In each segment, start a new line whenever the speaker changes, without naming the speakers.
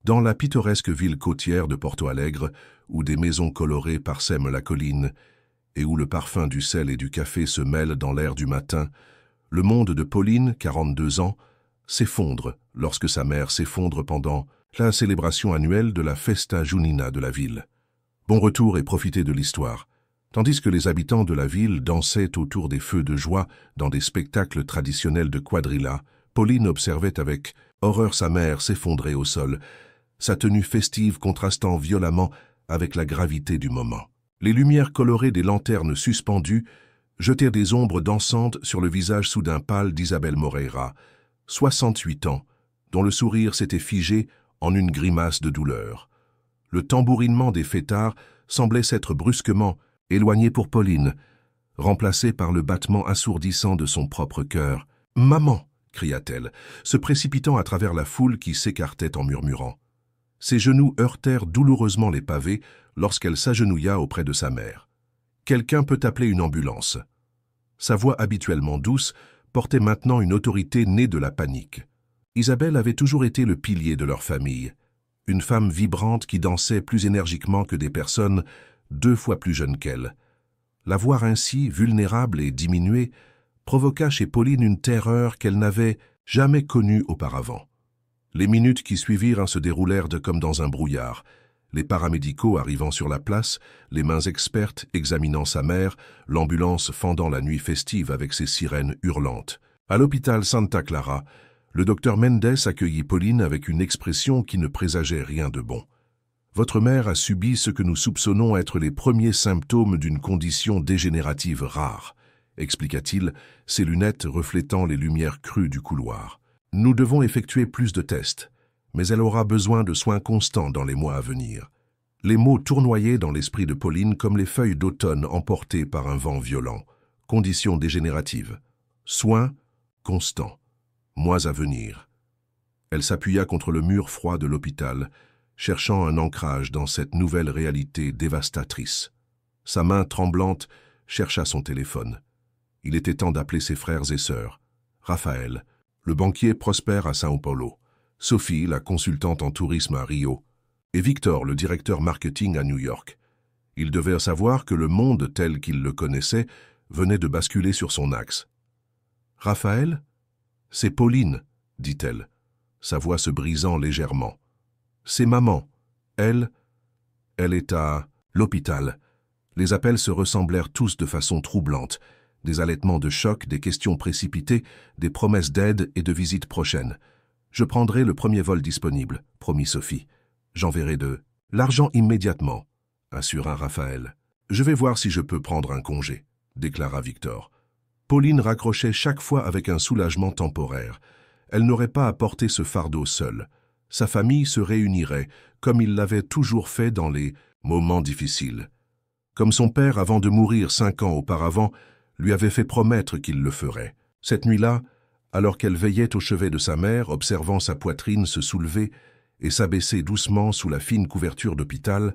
Dans la pittoresque ville côtière de Porto Alegre, où des maisons colorées parsèment la colline et où le parfum du sel et du café se mêle dans l'air du matin, le monde de Pauline, 42 ans, s'effondre lorsque sa mère s'effondre pendant la célébration annuelle de la Festa Junina de la ville. Bon retour et profitez de l'histoire. Tandis que les habitants de la ville dansaient autour des feux de joie dans des spectacles traditionnels de quadrilla, Pauline observait avec horreur sa mère s'effondrer au sol, sa tenue festive contrastant violemment avec la gravité du moment. Les lumières colorées des lanternes suspendues jetèrent des ombres dansantes sur le visage soudain pâle d'Isabelle Moreira, 68 ans, dont le sourire s'était figé en une grimace de douleur. Le tambourinement des fêtards semblait s'être brusquement éloigné pour Pauline, remplacé par le battement assourdissant de son propre cœur. « Maman !» cria-t-elle, se précipitant à travers la foule qui s'écartait en murmurant. Ses genoux heurtèrent douloureusement les pavés lorsqu'elle s'agenouilla auprès de sa mère. « Quelqu'un peut appeler une ambulance. » Sa voix habituellement douce portait maintenant une autorité née de la panique. Isabelle avait toujours été le pilier de leur famille, une femme vibrante qui dansait plus énergiquement que des personnes 2 fois plus jeunes qu'elle. La voir ainsi, vulnérable et diminuée, provoqua chez Pauline une terreur qu'elle n'avait jamais connue auparavant. Les minutes qui suivirent se déroulèrent comme dans un brouillard, les paramédicaux arrivant sur la place, les mains expertes examinant sa mère, l'ambulance fendant la nuit festive avec ses sirènes hurlantes. À l'hôpital Santa Clara, le docteur Mendes accueillit Pauline avec une expression qui ne présageait rien de bon. « Votre mère a subi ce que nous soupçonnons être les premiers symptômes d'une condition dégénérative rare », expliqua-t-il, ses lunettes reflétant les lumières crues du couloir. « Nous devons effectuer plus de tests, mais elle aura besoin de soins constants dans les mois à venir. » Les mots tournoyaient dans l'esprit de Pauline comme les feuilles d'automne emportées par un vent violent. Condition dégénérative. Soins constants. Mois à venir. Elle s'appuya contre le mur froid de l'hôpital, cherchant un ancrage dans cette nouvelle réalité dévastatrice. Sa main tremblante chercha son téléphone. Il était temps d'appeler ses frères et sœurs. Raphaël, le banquier prospère à São Paulo. Sophie, la consultante en tourisme à Rio. Et Victor, le directeur marketing à New York. Il devait savoir que le monde tel qu'il le connaissait venait de basculer sur son axe. « Raphaël ? C'est Pauline, dit-elle, sa voix se brisant légèrement. C'est maman. Elle est à l'hôpital. » Les appels se ressemblèrent tous de façon troublante. Des halètements de choc, des questions précipitées, des promesses d'aide et de visites prochaines. « Je prendrai le premier vol disponible, promit Sophie. J'enverrai l'argent immédiatement, assura Raphaël. Je vais voir si je peux prendre un congé, déclara Victor. Pauline raccrochait chaque fois avec un soulagement temporaire. Elle n'aurait pas à porter ce fardeau seule. Sa famille se réunirait, comme il l'avait toujours fait dans les moments difficiles. Comme son père, avant de mourir 5 ans auparavant, lui avait fait promettre qu'il le ferait. Cette nuit-là, alors qu'elle veillait au chevet de sa mère, observant sa poitrine se soulever et s'abaisser doucement sous la fine couverture d'hôpital,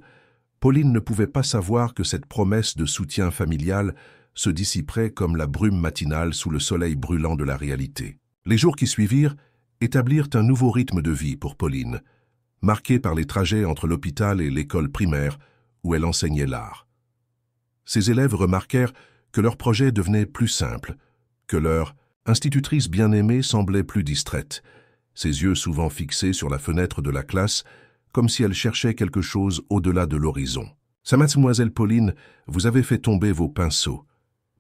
Pauline ne pouvait pas savoir que cette promesse de soutien familial se dissiperait comme la brume matinale sous le soleil brûlant de la réalité. Les jours qui suivirent établirent un nouveau rythme de vie pour Pauline, marqué par les trajets entre l'hôpital et l'école primaire où elle enseignait l'art. Ses élèves remarquèrent que leur projet devenait plus simple, que leur institutrice bien-aimée semblait plus distraite, ses yeux souvent fixés sur la fenêtre de la classe, comme si elle cherchait quelque chose au-delà de l'horizon. « Sa mademoiselle Pauline, vous avez fait tomber vos pinceaux »,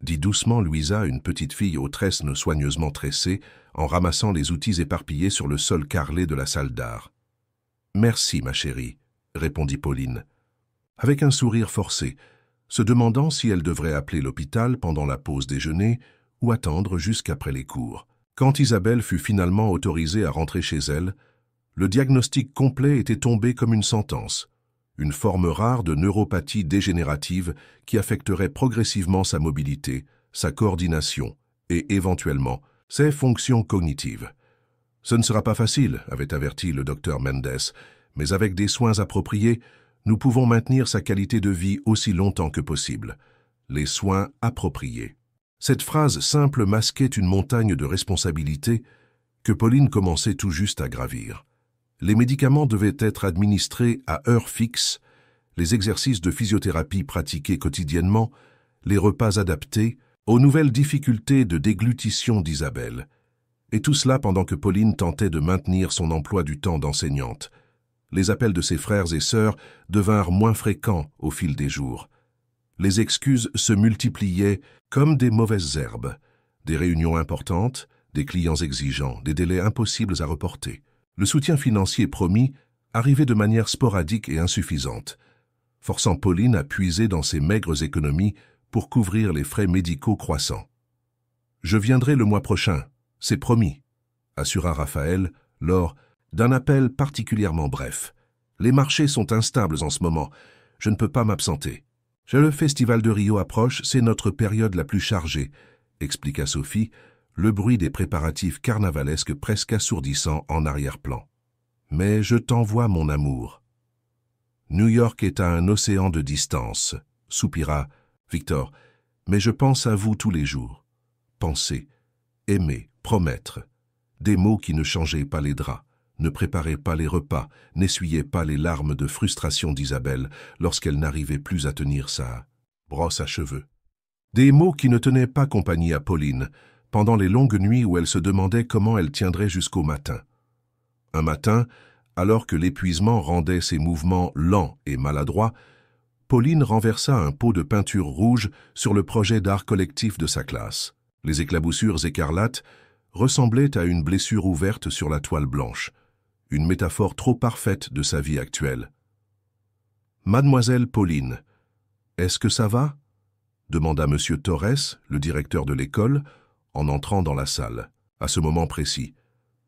dit doucement Louisa, une petite fille aux tresses soigneusement tressées, en ramassant les outils éparpillés sur le sol carrelé de la salle d'art. « Merci, ma chérie », répondit Pauline, avec un sourire forcé, se demandant si elle devrait appeler l'hôpital pendant la pause déjeuner ou attendre jusqu'après les cours. Quand Isabelle fut finalement autorisée à rentrer chez elle, le diagnostic complet était tombé comme une sentence, une forme rare de neuropathie dégénérative qui affecterait progressivement sa mobilité, sa coordination et, éventuellement, ses fonctions cognitives. « Ce ne sera pas facile », avait averti le docteur Mendes, « mais avec des soins appropriés, nous pouvons maintenir sa qualité de vie aussi longtemps que possible. Les soins appropriés. » Cette phrase simple masquait une montagne de responsabilités que Pauline commençait tout juste à gravir. Les médicaments devaient être administrés à heure fixe, les exercices de physiothérapie pratiqués quotidiennement, les repas adaptés aux nouvelles difficultés de déglutition d'Isabelle. Et tout cela pendant que Pauline tentait de maintenir son emploi du temps d'enseignante. Les appels de ses frères et sœurs devinrent moins fréquents au fil des jours. Les excuses se multipliaient comme des mauvaises herbes. Des réunions importantes, des clients exigeants, des délais impossibles à reporter. Le soutien financier promis arrivait de manière sporadique et insuffisante, forçant Pauline à puiser dans ses maigres économies pour couvrir les frais médicaux croissants. « Je viendrai le mois prochain, c'est promis », assura Raphaël lors d'un appel particulièrement bref. « Les marchés sont instables en ce moment, je ne peux pas m'absenter. »« Le festival de Rio approche, c'est notre période la plus chargée », expliqua Sophie, le bruit des préparatifs carnavalesques presque assourdissant en arrière-plan. « Mais je t'envoie mon amour. »« New York est à un océan de distance, » soupira Victor, « mais je pense à vous tous les jours. Penser, aimer, promettre. Des mots qui ne changeaient pas les draps, ne préparaient pas les repas, n'essuyaient pas les larmes de frustration d'Isabelle lorsqu'elle n'arrivait plus à tenir sa brosse à cheveux. Des mots qui ne tenaient pas compagnie à Pauline, pendant les longues nuits où elle se demandait comment elle tiendrait jusqu'au matin. Un matin, alors que l'épuisement rendait ses mouvements lents et maladroits, Pauline renversa un pot de peinture rouge sur le projet d'art collectif de sa classe. Les éclaboussures écarlates ressemblaient à une blessure ouverte sur la toile blanche, une métaphore trop parfaite de sa vie actuelle. « Mademoiselle Pauline, est-ce que ça va ?» demanda M. Torres, le directeur de l'école, en entrant dans la salle, à ce moment précis.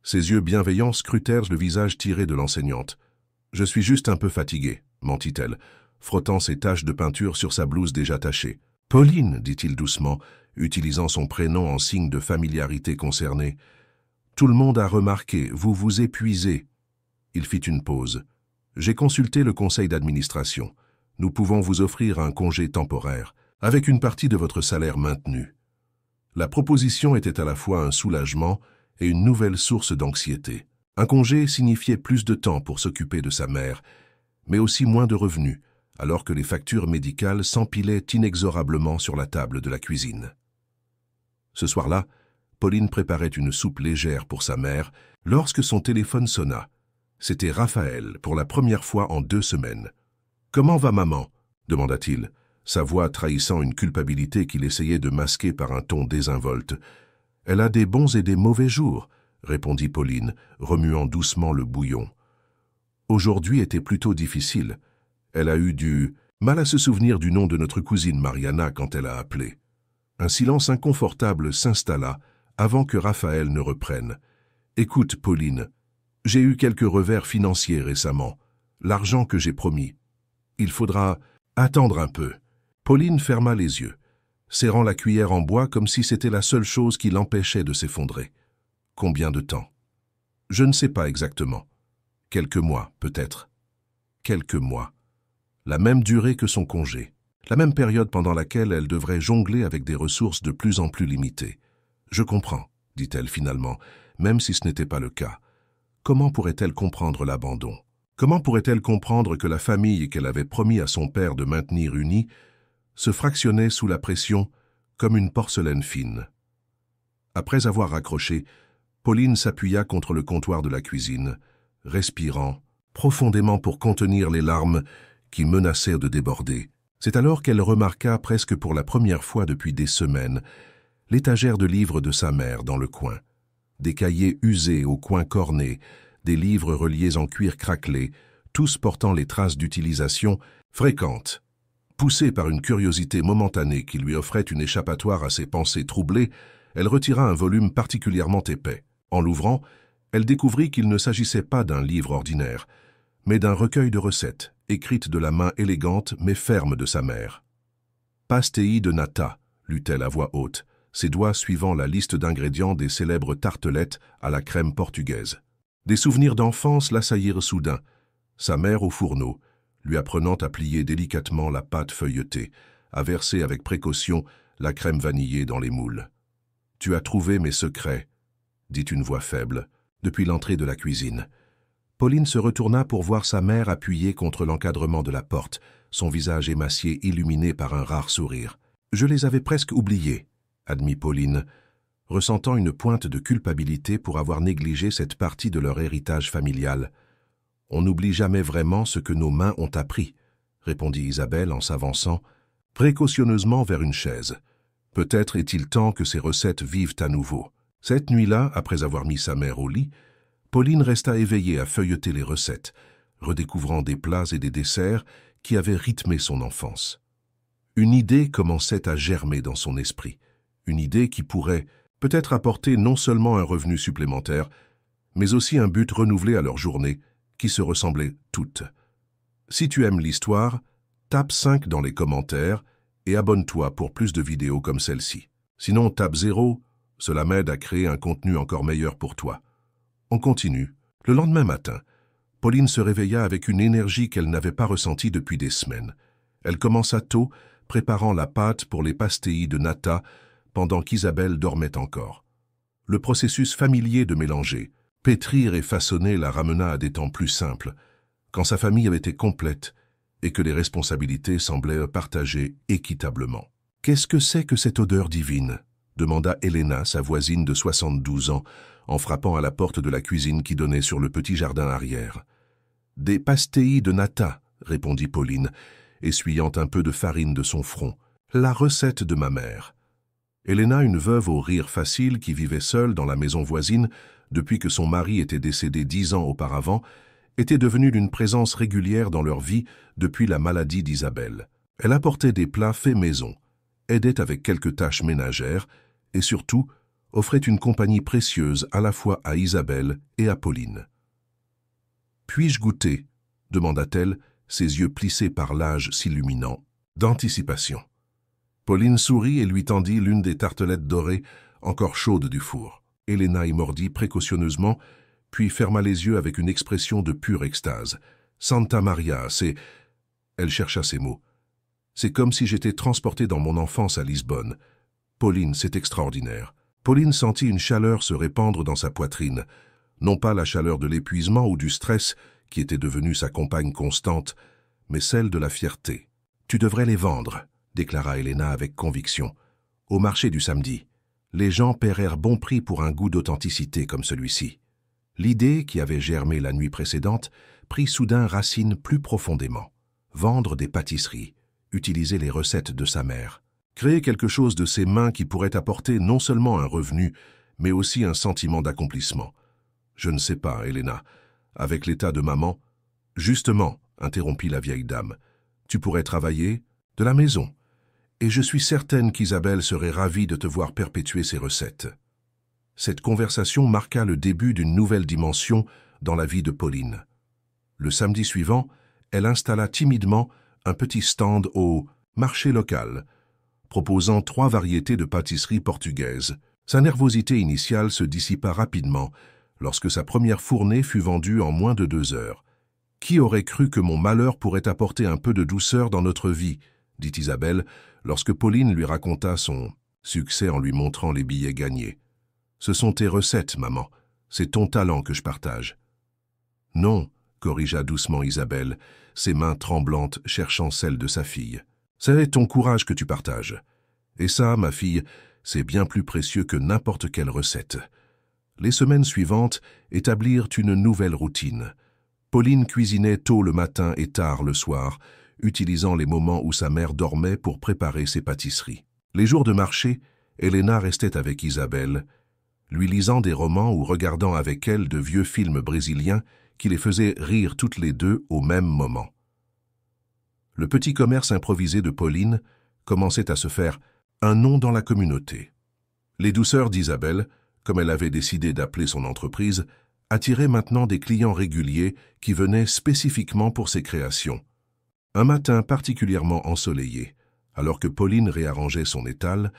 Ses yeux bienveillants scrutèrent le visage tiré de l'enseignante. « Je suis juste un peu fatigué, » mentit-elle, frottant ses taches de peinture sur sa blouse déjà tachée. « Pauline, » dit-il doucement, utilisant son prénom en signe de familiarité concernée. « Tout le monde a remarqué, vous vous épuisez. » Il fit une pause. « J'ai consulté le conseil d'administration. Nous pouvons vous offrir un congé temporaire, avec une partie de votre salaire maintenue. » La proposition était à la fois un soulagement et une nouvelle source d'anxiété. Un congé signifiait plus de temps pour s'occuper de sa mère, mais aussi moins de revenus, alors que les factures médicales s'empilaient inexorablement sur la table de la cuisine. Ce soir-là, Pauline préparait une soupe légère pour sa mère lorsque son téléphone sonna. C'était Raphaël, pour la première fois en 2 semaines. « Comment va maman ?» demanda-t-il, sa voix trahissant une culpabilité qu'il essayait de masquer par un ton désinvolte. « Elle a des bons et des mauvais jours », répondit Pauline, remuant doucement le bouillon. Aujourd'hui était plutôt difficile. Elle a eu du mal à se souvenir du nom de notre cousine Mariana quand elle a appelé. Un silence inconfortable s'installa avant que Raphaël ne reprenne. « Écoute, Pauline, j'ai eu quelques revers financiers récemment. L'argent que j'ai promis. Il faudra attendre un peu. » Pauline ferma les yeux, serrant la cuillère en bois comme si c'était la seule chose qui l'empêchait de s'effondrer. Combien de temps? Je ne sais pas exactement. Quelques mois, peut-être. Quelques mois. La même durée que son congé. La même période pendant laquelle elle devrait jongler avec des ressources de plus en plus limitées. Je comprends, dit-elle finalement, même si ce n'était pas le cas. Comment pourrait-elle comprendre l'abandon? Comment pourrait-elle comprendre que la famille qu'elle avait promis à son père de maintenir unie se fractionnait sous la pression comme une porcelaine fine? Après avoir raccroché, Pauline s'appuya contre le comptoir de la cuisine, respirant profondément pour contenir les larmes qui menaçaient de déborder. C'est alors qu'elle remarqua presque pour la première fois depuis des semaines l'étagère de livres de sa mère dans le coin. Des cahiers usés aux coins cornés, des livres reliés en cuir craquelé, tous portant les traces d'utilisation fréquentes. Poussée par une curiosité momentanée qui lui offrait une échappatoire à ses pensées troublées, elle retira un volume particulièrement épais. En l'ouvrant, elle découvrit qu'il ne s'agissait pas d'un livre ordinaire, mais d'un recueil de recettes, écrites de la main élégante mais ferme de sa mère. « Pastéis de nata », lut-elle à voix haute, ses doigts suivant la liste d'ingrédients des célèbres tartelettes à la crème portugaise. Des souvenirs d'enfance l'assaillirent soudain, sa mère au fourneau, lui apprenant à plier délicatement la pâte feuilletée, à verser avec précaution la crème vanillée dans les moules. « Tu as trouvé mes secrets », dit une voix faible, depuis l'entrée de la cuisine. Pauline se retourna pour voir sa mère appuyée contre l'encadrement de la porte, son visage émacié illuminé par un rare sourire. « Je les avais presque oubliés », admit Pauline, ressentant une pointe de culpabilité pour avoir négligé cette partie de leur héritage familial. « On n'oublie jamais vraiment ce que nos mains ont appris », répondit Isabelle en s'avançant précautionneusement vers une chaise. « Peut-être est-il temps que ces recettes vivent à nouveau. » Cette nuit-là, après avoir mis sa mère au lit, Pauline resta éveillée à feuilleter les recettes, redécouvrant des plats et des desserts qui avaient rythmé son enfance. Une idée commençait à germer dans son esprit, une idée qui pourrait peut-être apporter non seulement un revenu supplémentaire, mais aussi un but renouvelé à leur journée, qui se ressemblaient toutes. Si tu aimes l'histoire, tape 5 dans les commentaires et abonne-toi pour plus de vidéos comme celle-ci. Sinon, tape 0, cela m'aide à créer un contenu encore meilleur pour toi. On continue. Le lendemain matin, Pauline se réveilla avec une énergie qu'elle n'avait pas ressentie depuis des semaines. Elle commença tôt, préparant la pâte pour les pastéis de nata pendant qu'Isabelle dormait encore. Le processus familier de mélanger, pétrir et façonner la ramena à des temps plus simples, quand sa famille avait été complète et que les responsabilités semblaient partagées équitablement. « Qu'est-ce que c'est que cette odeur divine ?» demanda Elena, sa voisine de 72 ans, en frappant à la porte de la cuisine qui donnait sur le petit jardin arrière. « Des pastéis de nata », répondit Pauline, essuyant un peu de farine de son front. « La recette de ma mère. » Elena, une veuve au rire facile qui vivait seule dans la maison voisine depuis que son mari était décédé 10 ans auparavant, était devenue d'une présence régulière dans leur vie depuis la maladie d'Isabelle. Elle apportait des plats faits maison, aidait avec quelques tâches ménagères et surtout offrait une compagnie précieuse à la fois à Isabelle et à Pauline. « Puis-je goûter ?» demanda-t-elle, ses yeux plissés par l'âge s'illuminant, d'anticipation. Pauline sourit et lui tendit l'une des tartelettes dorées, encore chaudes du four. Elena y mordit précautionneusement, puis ferma les yeux avec une expression de pure extase. « Santa Maria, c'est... » Elle chercha ses mots. « C'est comme si j'étais transportée dans mon enfance à Lisbonne. Pauline, c'est extraordinaire. » Pauline sentit une chaleur se répandre dans sa poitrine, non pas la chaleur de l'épuisement ou du stress qui était devenue sa compagne constante, mais celle de la fierté. « Tu devrais les vendre », déclara Elena avec conviction. « Au marché du samedi, les gens paieraient bon prix pour un goût d'authenticité comme celui-ci. » L'idée, qui avait germé la nuit précédente, prit soudain racine plus profondément. Vendre des pâtisseries, utiliser les recettes de sa mère, créer quelque chose de ses mains qui pourrait apporter non seulement un revenu, mais aussi un sentiment d'accomplissement. « Je ne sais pas, Elena. Avec l'état de maman... »« Justement, » interrompit la vieille dame, « tu pourrais travailler de la maison. Et je suis certaine qu'Isabelle serait ravie de te voir perpétuer ses recettes. » Cette conversation marqua le début d'une nouvelle dimension dans la vie de Pauline. Le samedi suivant, elle installa timidement un petit stand au marché local, proposant 3 variétés de pâtisseries portugaises. Sa nervosité initiale se dissipa rapidement lorsque sa première fournée fut vendue en moins de 2 heures. « Qui aurait cru que mon malheur pourrait apporter un peu de douceur dans notre vie ?» dit Isabelle, lorsque Pauline lui raconta son succès en lui montrant les billets gagnés. « Ce sont tes recettes, maman. C'est ton talent que je partage. »« Non, » corrigea doucement Isabelle, ses mains tremblantes cherchant celles de sa fille. « C'est ton courage que tu partages. Et ça, ma fille, c'est bien plus précieux que n'importe quelle recette. » Les semaines suivantes établirent une nouvelle routine. Pauline cuisinait tôt le matin et tard le soir, utilisant les moments où sa mère dormait pour préparer ses pâtisseries. Les jours de marché, Elena restait avec Isabelle, lui lisant des romans ou regardant avec elle de vieux films brésiliens qui les faisaient rire toutes les deux au même moment. Le petit commerce improvisé de Pauline commençait à se faire un nom dans la communauté. Les douceurs d'Isabelle, comme elle avait décidé d'appeler son entreprise, attiraient maintenant des clients réguliers qui venaient spécifiquement pour ses créations. Un matin particulièrement ensoleillé, alors que Pauline réarrangeait son étal,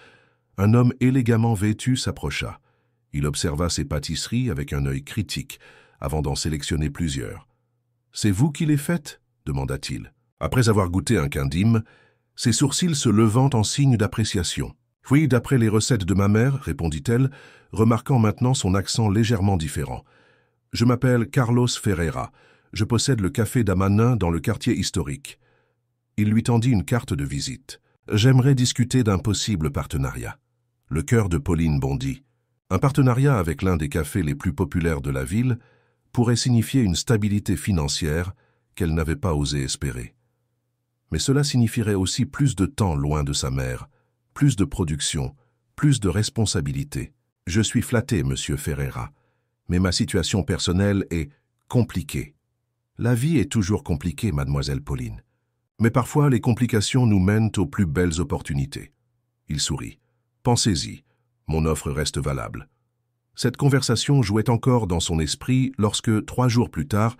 un homme élégamment vêtu s'approcha. Il observa ses pâtisseries avec un œil critique, avant d'en sélectionner plusieurs. « C'est vous qui les faites ?» demanda-t-il. Après avoir goûté un quindim, ses sourcils se levant en signe d'appréciation. « Oui, d'après les recettes de ma mère, répondit-elle, remarquant maintenant son accent légèrement différent. Je m'appelle Carlos Ferreira. Je possède le café Damanin dans le quartier historique. » Il lui tendit une carte de visite. « J'aimerais discuter d'un possible partenariat. » Le cœur de Pauline bondit. Un partenariat avec l'un des cafés les plus populaires de la ville pourrait signifier une stabilité financière qu'elle n'avait pas osé espérer. Mais cela signifierait aussi plus de temps loin de sa mère, plus de production, plus de responsabilité. « Je suis flatté, monsieur Ferreira, mais ma situation personnelle est compliquée. » « La vie est toujours compliquée, mademoiselle Pauline. Mais parfois, les complications nous mènent aux plus belles opportunités. » Il sourit. « Pensez-y, mon offre reste valable. » Cette conversation jouait encore dans son esprit lorsque, 3 jours plus tard,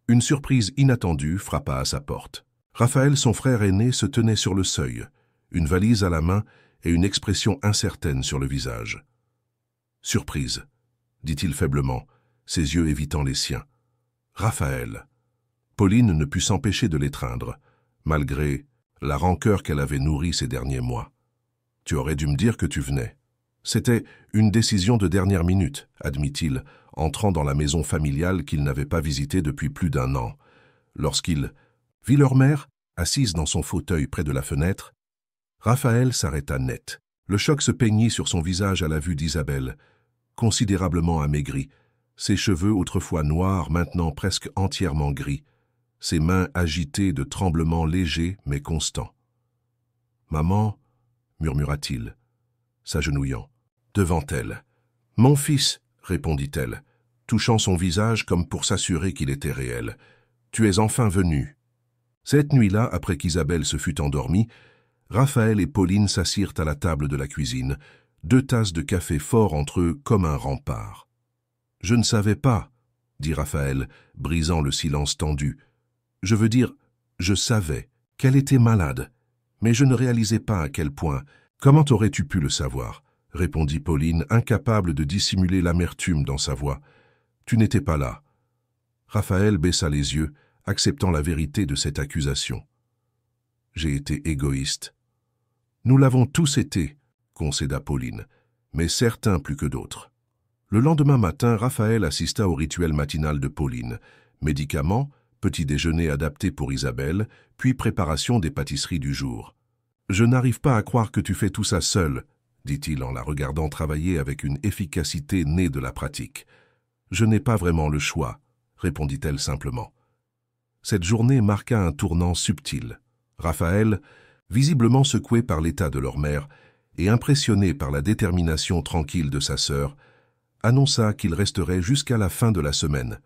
une surprise inattendue frappa à sa porte. Raphaël, son frère aîné, se tenait sur le seuil, une valise à la main et une expression incertaine sur le visage. « Surprise, » dit-il faiblement, ses yeux évitant les siens. « Raphaël !» Pauline ne put s'empêcher de l'étreindre, malgré la rancœur qu'elle avait nourrie ces derniers mois. « Tu aurais dû me dire que tu venais. » C'était une décision de dernière minute, admit-il, entrant dans la maison familiale qu'il n'avait pas visitée depuis plus d'1 an. Lorsqu'il vit leur mère, assise dans son fauteuil près de la fenêtre, Raphaël s'arrêta net. Le choc se peignit sur son visage à la vue d'Isabelle, considérablement amaigrie, ses cheveux autrefois noirs, maintenant presque entièrement gris, ses mains agitées de tremblements légers mais constants. « Maman, » murmura-t-il, s'agenouillant, devant elle. « Mon fils, » répondit-elle, touchant son visage comme pour s'assurer qu'il était réel. « Tu es enfin venu. » Cette nuit-là, après qu'Isabelle se fût endormie, Raphaël et Pauline s'assirent à la table de la cuisine, 2 tasses de café forts entre eux comme un rempart. « Je ne savais pas, » dit Raphaël, brisant le silence tendu. « Je veux dire, je savais qu'elle était malade, mais je ne réalisais pas à quel point. »« Comment aurais-tu pu le savoir ?» répondit Pauline, incapable de dissimuler l'amertume dans sa voix. « Tu n'étais pas là. » Raphaël baissa les yeux, acceptant la vérité de cette accusation. « J'ai été égoïste. »« Nous l'avons tous été, » concéda Pauline, « mais certains plus que d'autres. » Le lendemain matin, Raphaël assista au rituel matinal de Pauline. Médicaments, petit déjeuner adapté pour Isabelle, puis préparation des pâtisseries du jour. « Je n'arrive pas à croire que tu fais tout ça seul, » dit-il en la regardant travailler avec une efficacité née de la pratique. « Je n'ai pas vraiment le choix, » répondit-elle simplement. Cette journée marqua un tournant subtil. Raphaël, visiblement secoué par l'état de leur mère et impressionné par la détermination tranquille de sa sœur, annonça qu'il resterait jusqu'à la fin de la semaine.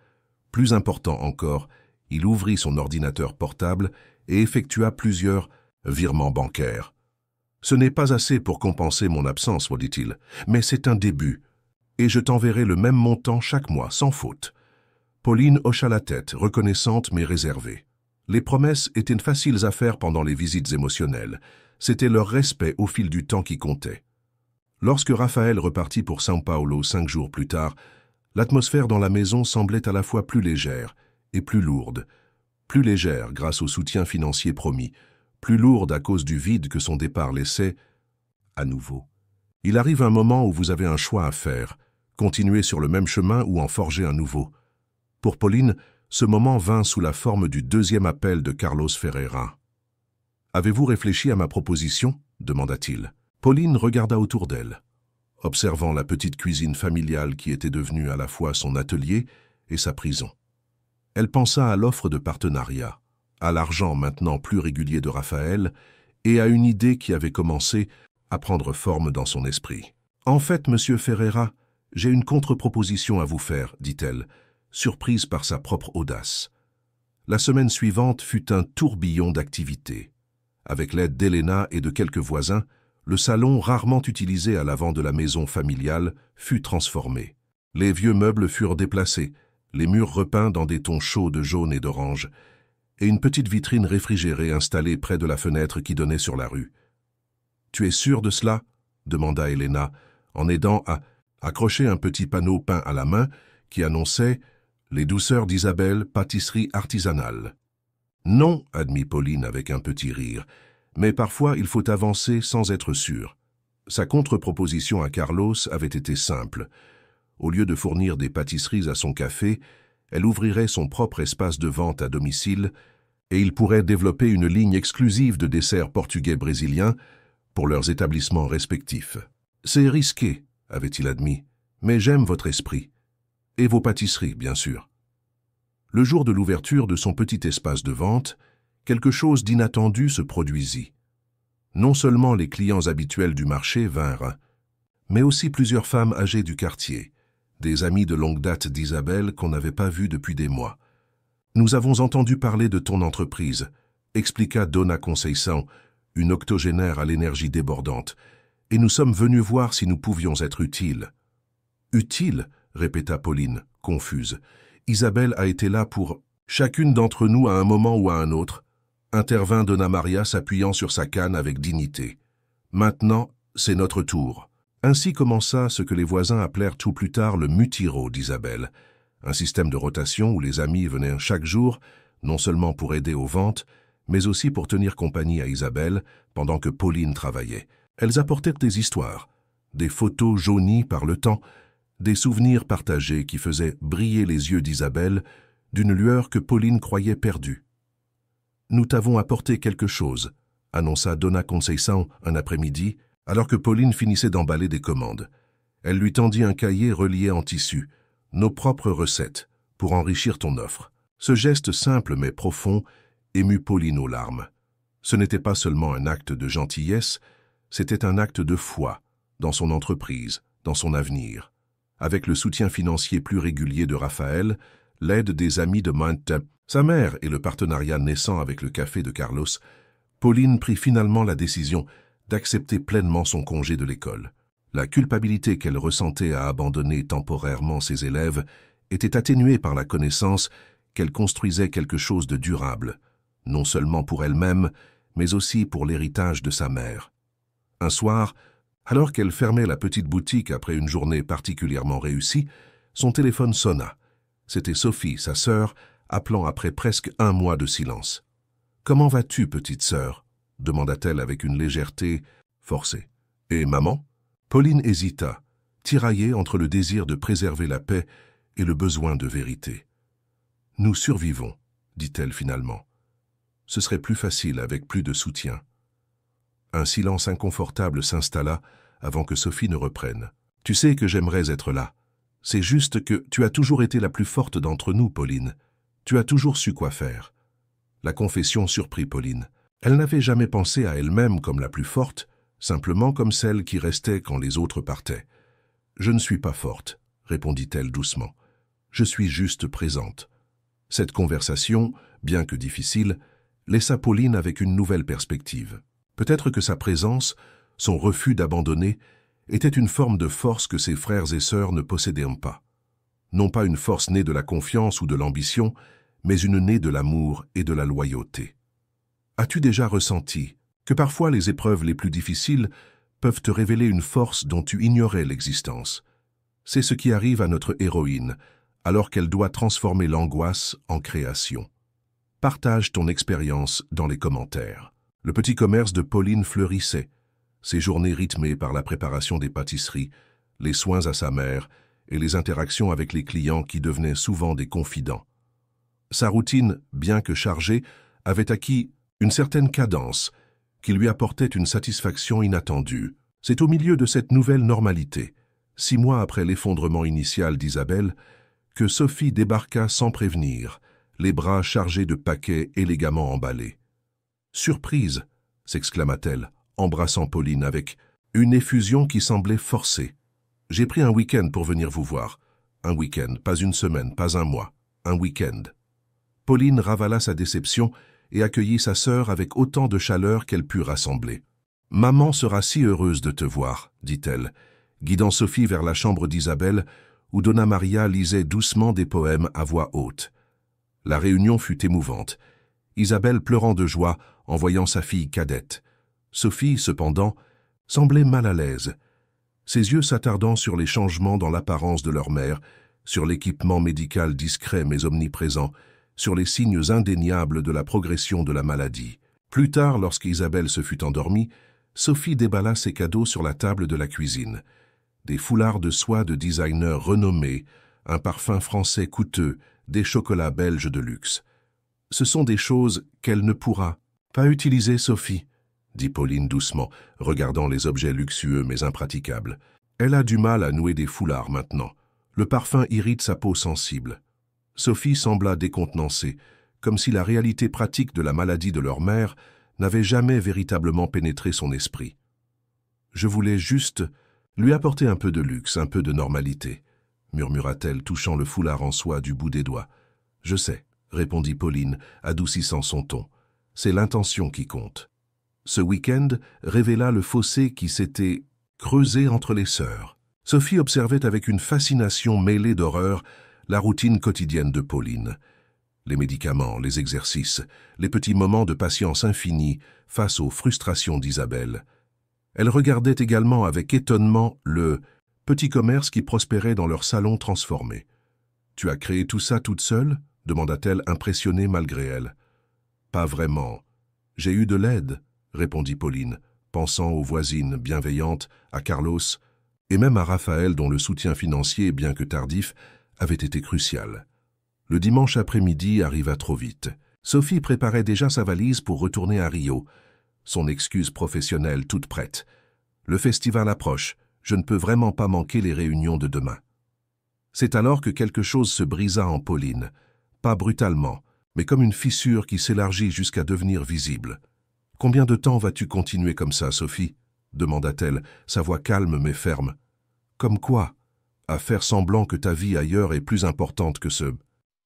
Plus important encore, il ouvrit son ordinateur portable et effectua plusieurs virements bancaires. « Ce n'est pas assez pour compenser mon absence, dit-il, mais c'est un début, et je t'enverrai le même montant chaque mois, sans faute. » Pauline hocha la tête, reconnaissante mais réservée. Les promesses étaient faciles à faire pendant les visites émotionnelles. C'était leur respect au fil du temps qui comptait. Lorsque Raphaël repartit pour São Paulo 5 jours plus tard, l'atmosphère dans la maison semblait à la fois plus légère et plus lourde. Plus légère grâce au soutien financier promis, plus lourde à cause du vide que son départ laissait. À nouveau. Il arrive un moment où vous avez un choix à faire, continuer sur le même chemin ou en forger un nouveau. Pour Pauline, ce moment vint sous la forme du 2e appel de Carlos Ferreira. « Avez-vous réfléchi à ma proposition ?» demanda-t-il. Pauline regarda autour d'elle, observant la petite cuisine familiale qui était devenue à la fois son atelier et sa prison. Elle pensa à l'offre de partenariat, à l'argent maintenant plus régulier de Raphaël et à une idée qui avait commencé à prendre forme dans son esprit. « En fait, monsieur Ferreira, j'ai une contre-proposition à vous faire, dit-elle, surprise par sa propre audace. La semaine suivante fut un tourbillon d'activités. Avec l'aide d'Elena et de quelques voisins, le salon rarement utilisé à l'avant de la maison familiale fut transformé. Les vieux meubles furent déplacés, les murs repeints dans des tons chauds de jaune et d'orange, et une petite vitrine réfrigérée installée près de la fenêtre qui donnait sur la rue. « Tu es sûr de cela ?» demanda Elena, en aidant à accrocher un petit panneau peint à la main qui annonçait « Les douceurs d'Isabelle, pâtisserie artisanale ». « Non, » admit Pauline avec un petit rire, « mais parfois il faut avancer sans être sûr. » Sa contre-proposition à Carlos avait été simple. Au lieu de fournir des pâtisseries à son café, elle ouvrirait son propre espace de vente à domicile et ils pourraient développer une ligne exclusive de desserts portugais-brésiliens pour leurs établissements respectifs. « C'est risqué », avait-il admis, « mais j'aime votre esprit. Et vos pâtisseries, bien sûr. » Le jour de l'ouverture de son petit espace de vente, quelque chose d'inattendu se produisit. Non seulement les clients habituels du marché vinrent, mais aussi plusieurs femmes âgées du quartier, des amies de longue date d'Isabelle qu'on n'avait pas vues depuis des mois. « Nous avons entendu parler de ton entreprise », expliqua Dona Conceição, une octogénaire à l'énergie débordante, « et nous sommes venus voir si nous pouvions être utiles. »« Utiles » répéta Pauline, confuse. « Isabelle a été là pour chacune d'entre nous à un moment ou à un autre, » intervint Dona Maria s'appuyant sur sa canne avec dignité. « Maintenant, c'est notre tour. » Ainsi commença ce que les voisins appelèrent tout plus tard le mutiro d'Isabelle, un système de rotation où les amis venaient chaque jour, non seulement pour aider aux ventes, mais aussi pour tenir compagnie à Isabelle pendant que Pauline travaillait. Elles apportaient des histoires, des photos jaunies par le temps, des souvenirs partagés qui faisaient briller les yeux d'Isabelle d'une lueur que Pauline croyait perdue. « Nous t'avons apporté quelque chose », annonça Dona Conceição un après-midi, alors que Pauline finissait d'emballer des commandes. Elle lui tendit un cahier relié en tissu, nos propres recettes, pour enrichir ton offre. Ce geste simple mais profond émut Pauline aux larmes. Ce n'était pas seulement un acte de gentillesse, c'était un acte de foi dans son entreprise, dans son avenir. Avec le soutien financier plus régulier de Raphaël, l'aide des amis de Mante, sa mère et le partenariat naissant avec le café de Carlos, Pauline prit finalement la décision d'accepter pleinement son congé de l'école. La culpabilité qu'elle ressentait à abandonner temporairement ses élèves était atténuée par la connaissance qu'elle construisait quelque chose de durable, non seulement pour elle-même, mais aussi pour l'héritage de sa mère. Un soir, alors qu'elle fermait la petite boutique après une journée particulièrement réussie, son téléphone sonna. C'était Sophie, sa sœur, appelant après presque un mois de silence. « Comment vas-tu, petite sœur ?» demanda-t-elle avec une légèreté forcée. « Et maman ?» Pauline hésita, tiraillée entre le désir de préserver la paix et le besoin de vérité. « Nous survivons, » dit-elle finalement. « Ce serait plus facile avec plus de soutien. » Un silence inconfortable s'installa avant que Sophie ne reprenne. « Tu sais que j'aimerais être là. C'est juste que tu as toujours été la plus forte d'entre nous, Pauline. Tu as toujours su quoi faire. » La confession surprit Pauline. Elle n'avait jamais pensé à elle-même comme la plus forte, simplement comme celle qui restait quand les autres partaient. « Je ne suis pas forte, » répondit-elle doucement. « Je suis juste présente. » Cette conversation, bien que difficile, laissa Pauline avec une nouvelle perspective. Peut-être que sa présence, son refus d'abandonner, était une forme de force que ses frères et sœurs ne possédaient pas. Non pas une force née de la confiance ou de l'ambition, mais une née de l'amour et de la loyauté. As-tu déjà ressenti que parfois les épreuves les plus difficiles peuvent te révéler une force dont tu ignorais l'existence? C'est ce qui arrive à notre héroïne, alors qu'elle doit transformer l'angoisse en création. Partage ton expérience dans les commentaires. Le petit commerce de Pauline fleurissait, ses journées rythmées par la préparation des pâtisseries, les soins à sa mère et les interactions avec les clients qui devenaient souvent des confidents. Sa routine, bien que chargée, avait acquis une certaine cadence qui lui apportait une satisfaction inattendue. C'est au milieu de cette nouvelle normalité, 6 mois après l'effondrement initial d'Isabelle, que Sophie débarqua sans prévenir, les bras chargés de paquets élégamment emballés. « Surprise !» s'exclama-t-elle, embrassant Pauline avec une effusion qui semblait forcée. « J'ai pris un week-end pour venir vous voir. Un week-end, pas une semaine, pas un mois. Un week-end. » Pauline ravala sa déception et accueillit sa sœur avec autant de chaleur qu'elle put rassembler. « Maman sera si heureuse de te voir, » dit-elle, guidant Sophie vers la chambre d'Isabelle, où Dona Maria lisait doucement des poèmes à voix haute. La réunion fut émouvante, Isabelle pleurant de joie en voyant sa fille cadette. Sophie, cependant, semblait mal à l'aise, ses yeux s'attardant sur les changements dans l'apparence de leur mère, sur l'équipement médical discret mais omniprésent, sur les signes indéniables de la progression de la maladie. Plus tard, lorsqu'Isabelle se fut endormie, Sophie déballa ses cadeaux sur la table de la cuisine. des foulards de soie de designers renommés, un parfum français coûteux, des chocolats belges de luxe. Ce sont des choses qu'elle ne pourra pas utiliser, Sophie, dit Pauline doucement, regardant les objets luxueux mais impraticables. Elle a du mal à nouer des foulards maintenant. Le parfum irrite sa peau sensible. Sophie sembla décontenancée, comme si la réalité pratique de la maladie de leur mère n'avait jamais véritablement pénétré son esprit. Je voulais juste lui apporter un peu de luxe, un peu de normalité, murmura-t-elle, touchant le foulard en soie du bout des doigts. Je sais, répondit Pauline, adoucissant son ton. C'est l'intention qui compte. Ce week-end révéla le fossé qui s'était creusé entre les sœurs. Sophie observait avec une fascination mêlée d'horreur la routine quotidienne de Pauline. Les médicaments, les exercices, les petits moments de patience infinie face aux frustrations d'Isabelle. Elle regardait également avec étonnement le petit commerce qui prospérait dans leur salon transformé. « Tu as créé tout ça toute seule ?» demanda-t-elle, impressionnée malgré elle. « Pas vraiment. J'ai eu de l'aide, » répondit Pauline, pensant aux voisines bienveillantes, à Carlos, et même à Raphaël dont le soutien financier, bien que tardif, avait été crucial. Le dimanche après-midi arriva trop vite. Sophie préparait déjà sa valise pour retourner à Rio, son excuse professionnelle toute prête. Le festival approche, je ne peux vraiment pas manquer les réunions de demain. C'est alors que quelque chose se brisa en Pauline, pas brutalement, mais comme une fissure qui s'élargit jusqu'à devenir visible. « Combien de temps vas-tu continuer comme ça, Sophie ?» demanda-t-elle, sa voix calme mais ferme. « Comme quoi? À faire semblant que ta vie ailleurs est plus importante que ce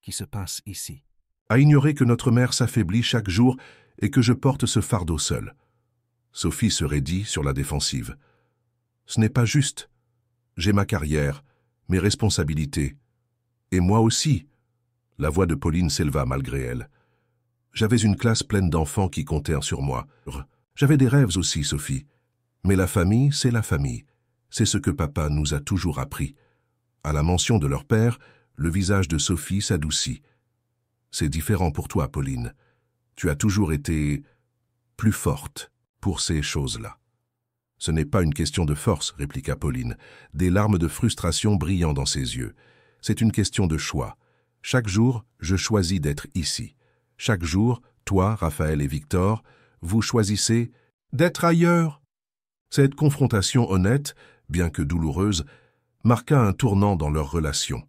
qui se passe ici. À ignorer que notre mère s'affaiblit chaque jour et que je porte ce fardeau seul. » Sophie se raidit sur la défensive. « Ce n'est pas juste. J'ai ma carrière, mes responsabilités. Et moi aussi. » La voix de Pauline s'éleva malgré elle. « J'avais une classe pleine d'enfants qui comptèrent sur moi. J'avais des rêves aussi, Sophie. Mais la famille, c'est la famille. C'est ce que papa nous a toujours appris. » À la mention de leur père, le visage de Sophie s'adoucit. « C'est différent pour toi, Pauline. Tu as toujours été plus forte pour ces choses-là. » « Ce n'est pas une question de force, » répliqua Pauline, des larmes de frustration brillant dans ses yeux. « C'est une question de choix. Chaque jour, je choisis d'être ici. Chaque jour, toi, Raphaël et Victor, vous choisissez d'être ailleurs. » Cette confrontation honnête, bien que douloureuse, marqua un tournant dans leur relation.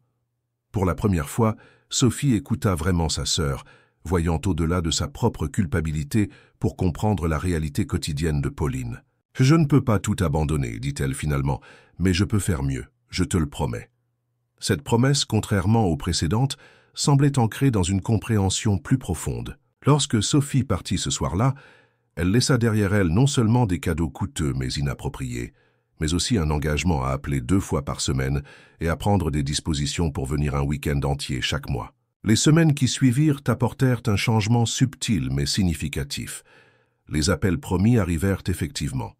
Pour la première fois, Sophie écouta vraiment sa sœur, voyant au-delà de sa propre culpabilité pour comprendre la réalité quotidienne de Pauline. « Je ne peux pas tout abandonner, dit-elle finalement, mais je peux faire mieux, je te le promets. » Cette promesse, contrairement aux précédentes, semblait ancrée dans une compréhension plus profonde. Lorsque Sophie partit ce soir-là, elle laissa derrière elle non seulement des cadeaux coûteux mais inappropriés, mais aussi un engagement à appeler 2 fois par semaine et à prendre des dispositions pour venir un week-end entier chaque mois. Les semaines qui suivirent apportèrent un changement subtil mais significatif. Les appels promis arrivèrent effectivement.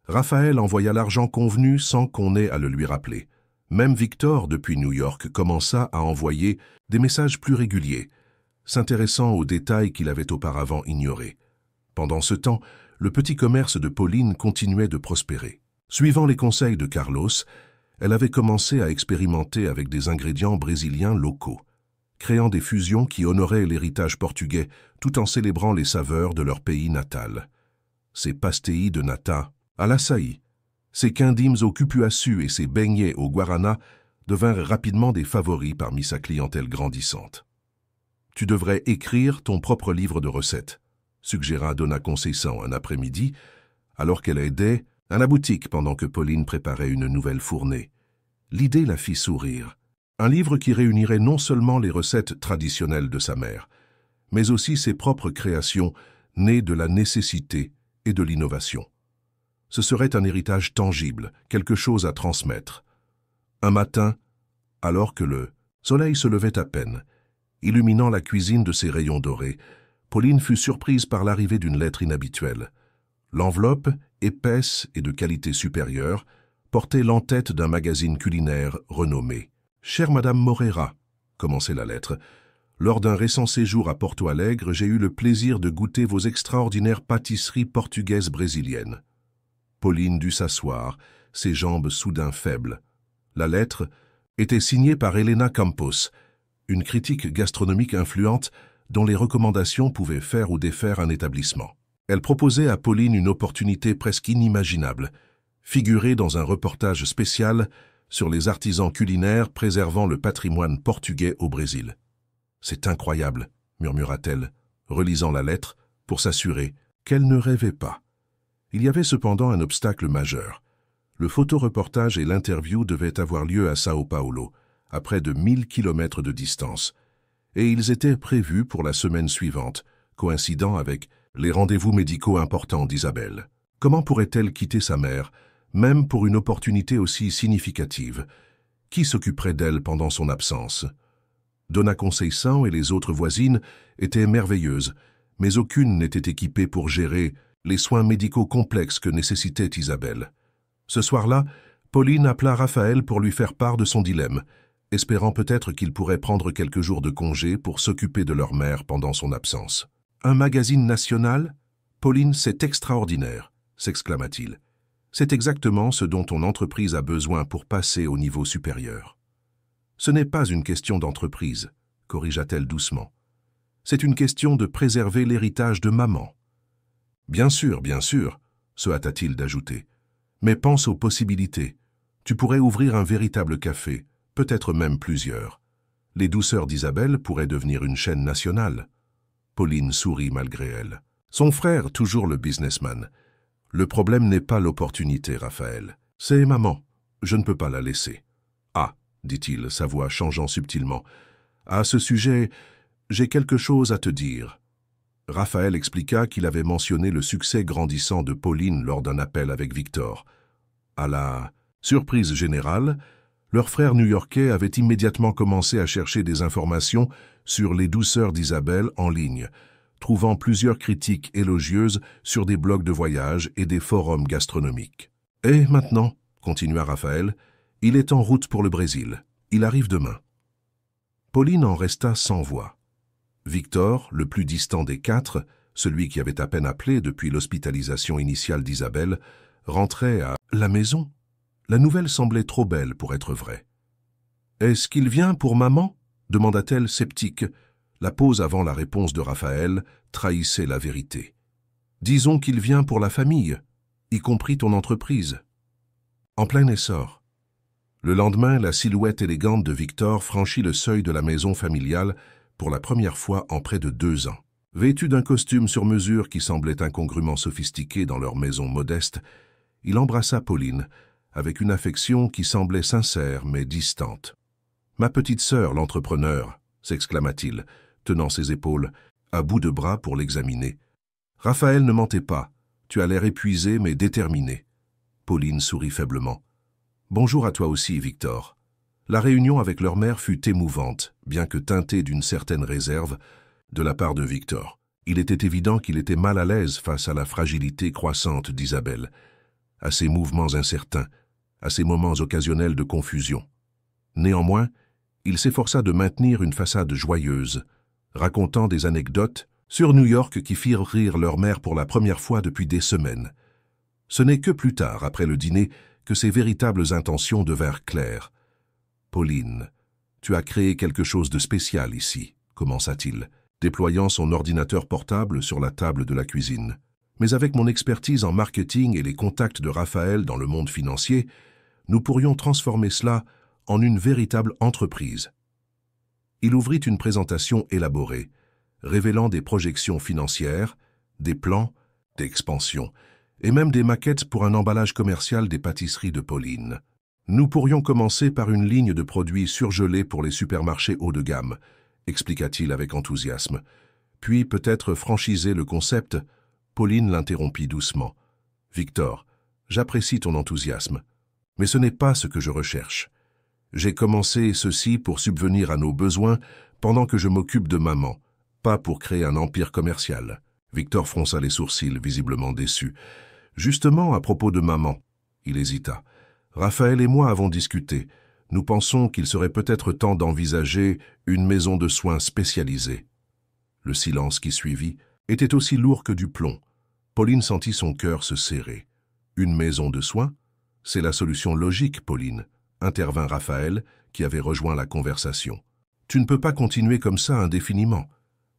Raphaël envoya l'argent convenu sans qu'on ait à le lui rappeler. Même Victor, depuis New York, commença à envoyer des messages plus réguliers, s'intéressant aux détails qu'il avait auparavant ignorés. Pendant ce temps, le petit commerce de Pauline continuait de prospérer. Suivant les conseils de Carlos, elle avait commencé à expérimenter avec des ingrédients brésiliens locaux, créant des fusions qui honoraient l'héritage portugais tout en célébrant les saveurs de leur pays natal. Ses pastéis de nata à l'açaï, ses quindimes au cupuaçu et ses beignets au guarana devinrent rapidement des favoris parmi sa clientèle grandissante. « Tu devrais écrire ton propre livre de recettes », suggéra Donna Conceição un après-midi, alors qu'elle aidait à la boutique pendant que Pauline préparait une nouvelle fournée. L'idée la fit sourire. Un livre qui réunirait non seulement les recettes traditionnelles de sa mère, mais aussi ses propres créations nées de la nécessité et de l'innovation. Ce serait un héritage tangible, quelque chose à transmettre. Un matin, alors que le soleil se levait à peine, illuminant la cuisine de ses rayons dorés, Pauline fut surprise par l'arrivée d'une lettre inhabituelle. L'enveloppe, épaisse et de qualité supérieure, portait l'entête d'un magazine culinaire renommé. « Chère Madame Moreira », commençait la lettre, « lors d'un récent séjour à Porto Alegre, j'ai eu le plaisir de goûter vos extraordinaires pâtisseries portugaises brésiliennes. » Pauline dut s'asseoir, ses jambes soudain faibles. La lettre était signée par Elena Campos, une critique gastronomique influente dont les recommandations pouvaient faire ou défaire un établissement. Elle proposait à Pauline une opportunité presque inimaginable, figurer dans un reportage spécial sur les artisans culinaires préservant le patrimoine portugais au Brésil. « C'est incroyable », murmura-t-elle, relisant la lettre pour s'assurer qu'elle ne rêvait pas. Il y avait cependant un obstacle majeur. Le photoreportage et l'interview devaient avoir lieu à Sao Paulo, à près de 1000 kilomètres de distance, et ils étaient prévus pour la semaine suivante, coïncidant avec les rendez-vous médicaux importants d'Isabelle. Comment pourrait-elle quitter sa mère, même pour une opportunité aussi significative? Qui s'occuperait d'elle pendant son absence? Dona Conceição et les autres voisines étaient merveilleuses, mais aucune n'était équipée pour gérer les soins médicaux complexes que nécessitait Isabelle. Ce soir-là, Pauline appela Raphaël pour lui faire part de son dilemme, espérant peut-être qu'il pourrait prendre quelques jours de congé pour s'occuper de leur mère pendant son absence. « Un magazine national? Pauline, c'est extraordinaire !» s'exclama-t-il. « C'est exactement ce dont ton entreprise a besoin pour passer au niveau supérieur. » « Ce n'est pas une question d'entreprise, » corrigea-t-elle doucement. « C'est une question de préserver l'héritage de maman. »« bien sûr, se hâta-t-il d'ajouter. « Mais pense aux possibilités. Tu pourrais ouvrir un véritable café, peut-être même plusieurs. Les douceurs d'Isabelle pourraient devenir une chaîne nationale. » Pauline sourit malgré elle. Son frère, toujours le businessman. « Le problème n'est pas l'opportunité, Raphaël. C'est maman. Je ne peux pas la laisser. »« Ah !» dit-il, sa voix changeant subtilement. « À ce sujet, j'ai quelque chose à te dire. » Raphaël expliqua qu'il avait mentionné le succès grandissant de Pauline lors d'un appel avec Victor. À la surprise générale, leur frère new-yorkais avait immédiatement commencé à chercher des informations sur les douceurs d'Isabelle en ligne, trouvant plusieurs critiques élogieuses sur des blogs de voyage et des forums gastronomiques. « Et maintenant, » continua Raphaël, « il est en route pour le Brésil. Il arrive demain. » Pauline en resta sans voix. Victor, le plus distant des quatre, celui qui avait à peine appelé depuis l'hospitalisation initiale d'Isabelle, rentrait à la maison. La nouvelle semblait trop belle pour être vraie. « Est-ce qu'il vient pour maman ?» demanda-t-elle sceptique. La pause avant la réponse de Raphaël trahissait la vérité. « Disons qu'il vient pour la famille, y compris ton entreprise. » En plein essor. Le lendemain, la silhouette élégante de Victor franchit le seuil de la maison familiale pour la première fois en près de 2 ans. Vêtu d'un costume sur mesure qui semblait incongrument sophistiqué dans leur maison modeste, il embrassa Pauline, avec une affection qui semblait sincère mais distante. « Ma petite sœur, l'entrepreneur !» s'exclama-t-il, tenant ses épaules, à bout de bras pour l'examiner. « Raphaël ne mentait pas. Tu as l'air épuisé mais déterminé. » Pauline sourit faiblement. « Bonjour à toi aussi, Victor. » La réunion avec leur mère fut émouvante, bien que teintée d'une certaine réserve de la part de Victor. Il était évident qu'il était mal à l'aise face à la fragilité croissante d'Isabelle, à ses mouvements incertains, à ses moments occasionnels de confusion. Néanmoins, il s'efforça de maintenir une façade joyeuse, racontant des anecdotes sur New York qui firent rire leur mère pour la première fois depuis des semaines. Ce n'est que plus tard, après le dîner, que ses véritables intentions devinrent claires. « Pauline, tu as créé quelque chose de spécial ici, » commença-t-il, déployant son ordinateur portable sur la table de la cuisine. « Mais avec mon expertise en marketing et les contacts de Raphaël dans le monde financier, nous pourrions transformer cela en une véritable entreprise. » Il ouvrit une présentation élaborée, révélant des projections financières, des plans d'expansion, et même des maquettes pour un emballage commercial des pâtisseries de Pauline. « Nous pourrions commencer par une ligne de produits surgelés pour les supermarchés haut de gamme, » expliqua-t-il avec enthousiasme. « Puis peut-être franchiser le concept. » Pauline l'interrompit doucement. « Victor, j'apprécie ton enthousiasme, mais ce n'est pas ce que je recherche. J'ai commencé ceci pour subvenir à nos besoins pendant que je m'occupe de maman, pas pour créer un empire commercial. » Victor fronça les sourcils, visiblement déçu. « Justement, à propos de maman. » Il hésita. « Raphaël et moi avons discuté. Nous pensons qu'il serait peut-être temps d'envisager une maison de soins spécialisée. » Le silence qui suivit était aussi lourd que du plomb. Pauline sentit son cœur se serrer. Une maison de soins? C'est la solution logique, Pauline, intervint Raphaël, qui avait rejoint la conversation. Tu ne peux pas continuer comme ça indéfiniment.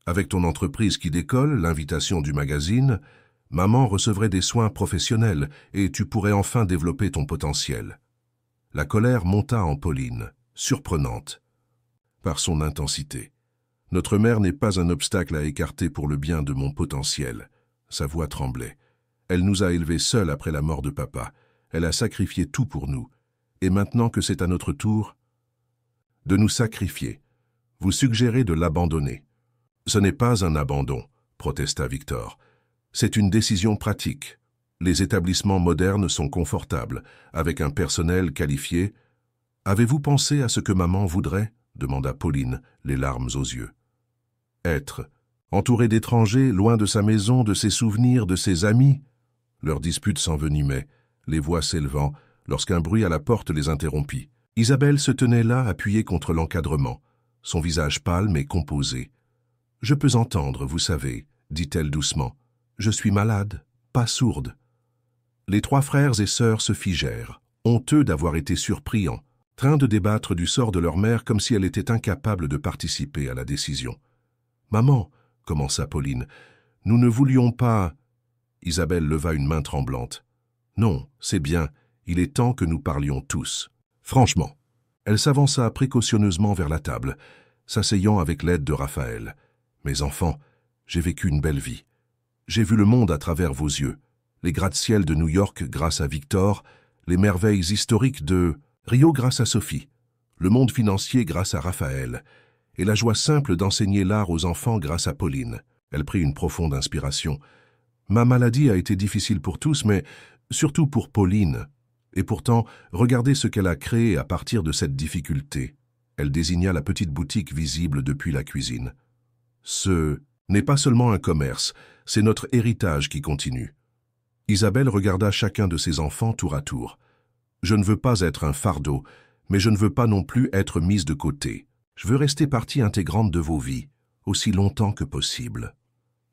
Avec ton entreprise qui décolle, l'invitation du magazine, maman recevrait des soins professionnels et tu pourrais enfin développer ton potentiel. La colère monta en Pauline, surprenante, par son intensité. Notre mère n'est pas un obstacle à écarter pour le bien de mon potentiel. Sa voix tremblait. Elle nous a élevés seuls après la mort de papa. Elle a sacrifié tout pour nous. Et maintenant que c'est à notre tour de nous sacrifier, vous suggérez de l'abandonner. Ce n'est pas un abandon, protesta Victor. C'est une décision pratique. Les établissements modernes sont confortables, avec un personnel qualifié. Avez-vous pensé à ce que maman voudrait ? Demanda Pauline, les larmes aux yeux. Être entouré d'étrangers, loin de sa maison, de ses souvenirs, de ses amis. Leur dispute s'envenimait, les voix s'élevant, lorsqu'un bruit à la porte les interrompit. Isabelle se tenait là, appuyée contre l'encadrement, son visage pâle mais composé. « Je peux entendre, vous savez, dit-elle doucement. Je suis malade, pas sourde. » Les trois frères et sœurs se figèrent, honteux d'avoir été surpris en train de débattre du sort de leur mère comme si elle était incapable de participer à la décision. « Maman, commença Pauline, nous ne voulions pas... » Isabelle leva une main tremblante. « Non, c'est bien, il est temps que nous parlions tous. Franchement. » Elle s'avança précautionneusement vers la table, s'asseyant avec l'aide de Raphaël. « Mes enfants, j'ai vécu une belle vie. J'ai vu le monde à travers vos yeux, les gratte-ciel de New York grâce à Victor, les merveilles historiques de Rio grâce à Sophie, le monde financier grâce à Raphaël, et la joie simple d'enseigner l'art aux enfants grâce à Pauline. » Elle prit une profonde inspiration. « Ma maladie a été difficile pour tous, mais surtout pour Pauline. Et pourtant, regardez ce qu'elle a créé à partir de cette difficulté. » Elle désigna la petite boutique visible depuis la cuisine. « Ce n'est pas seulement un commerce, c'est notre héritage qui continue. » Isabelle regarda chacun de ses enfants tour à tour. « Je ne veux pas être un fardeau, mais je ne veux pas non plus être mise de côté. Je veux rester partie intégrante de vos vies, aussi longtemps que possible. »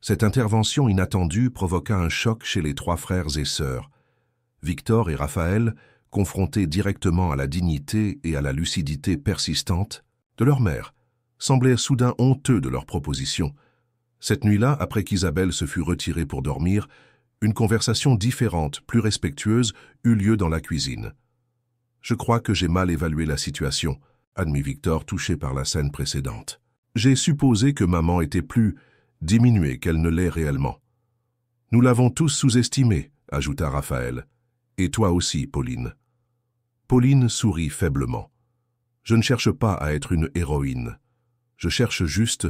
Cette intervention inattendue provoqua un choc chez les trois frères et sœurs. Victor et Raphaël, confrontés directement à la dignité et à la lucidité persistante de leur mère, semblaient soudain honteux de leur proposition. Cette nuit-là, après qu'Isabelle se fut retirée pour dormir, une conversation différente, plus respectueuse, eut lieu dans la cuisine. « Je crois que j'ai mal évalué la situation », admit Victor, touché par la scène précédente. « J'ai supposé que maman était plus diminuée qu'elle ne l'est réellement. »« Nous l'avons tous sous-estimée », ajouta Raphaël. « Et toi aussi, Pauline. » Pauline sourit faiblement. « Je ne cherche pas à être une héroïne. Je cherche juste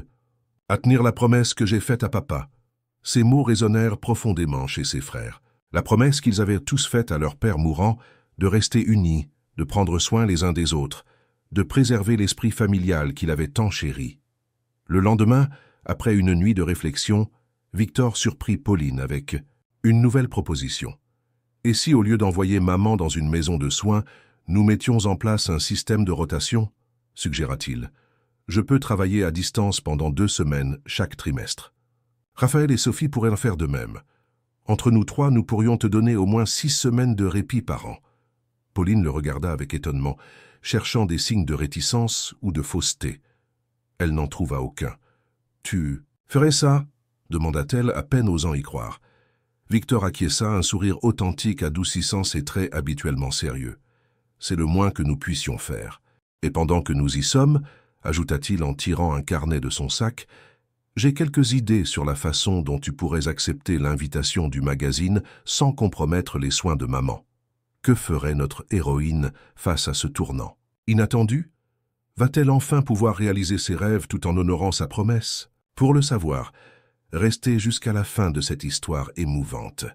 à tenir la promesse que j'ai faite à papa. » Ces mots résonnèrent profondément chez ses frères. La promesse qu'ils avaient tous faite à leur père mourant de rester unis, de prendre soin les uns des autres, de préserver l'esprit familial qu'il avait tant chéri. Le lendemain, après une nuit de réflexion, Victor surprit Pauline avec une nouvelle proposition. « Et si, au lieu d'envoyer maman dans une maison de soins, nous mettions en place un système de rotation ?» suggéra-t-il. « Je peux travailler à distance pendant 2 semaines chaque trimestre. Raphaël et Sophie pourraient en faire de même. Entre nous trois, nous pourrions te donner au moins 6 semaines de répit par an. » Pauline le regarda avec étonnement, cherchant des signes de réticence ou de fausseté. Elle n'en trouva aucun. « Tu ferais ça ?» demanda-t-elle, à peine osant y croire. Victor acquiesça, un sourire authentique adoucissant ses traits habituellement sérieux. « C'est le moins que nous puissions faire. Et pendant que nous y sommes, ajouta-t-il en tirant un carnet de son sac, j'ai quelques idées sur la façon dont tu pourrais accepter l'invitation du magazine sans compromettre les soins de maman. Que ferait notre héroïne face à ce tournant? Inattendu? Va-t-elle enfin pouvoir réaliser ses rêves tout en honorant sa promesse? Pour le savoir, restez jusqu'à la fin de cette histoire émouvante.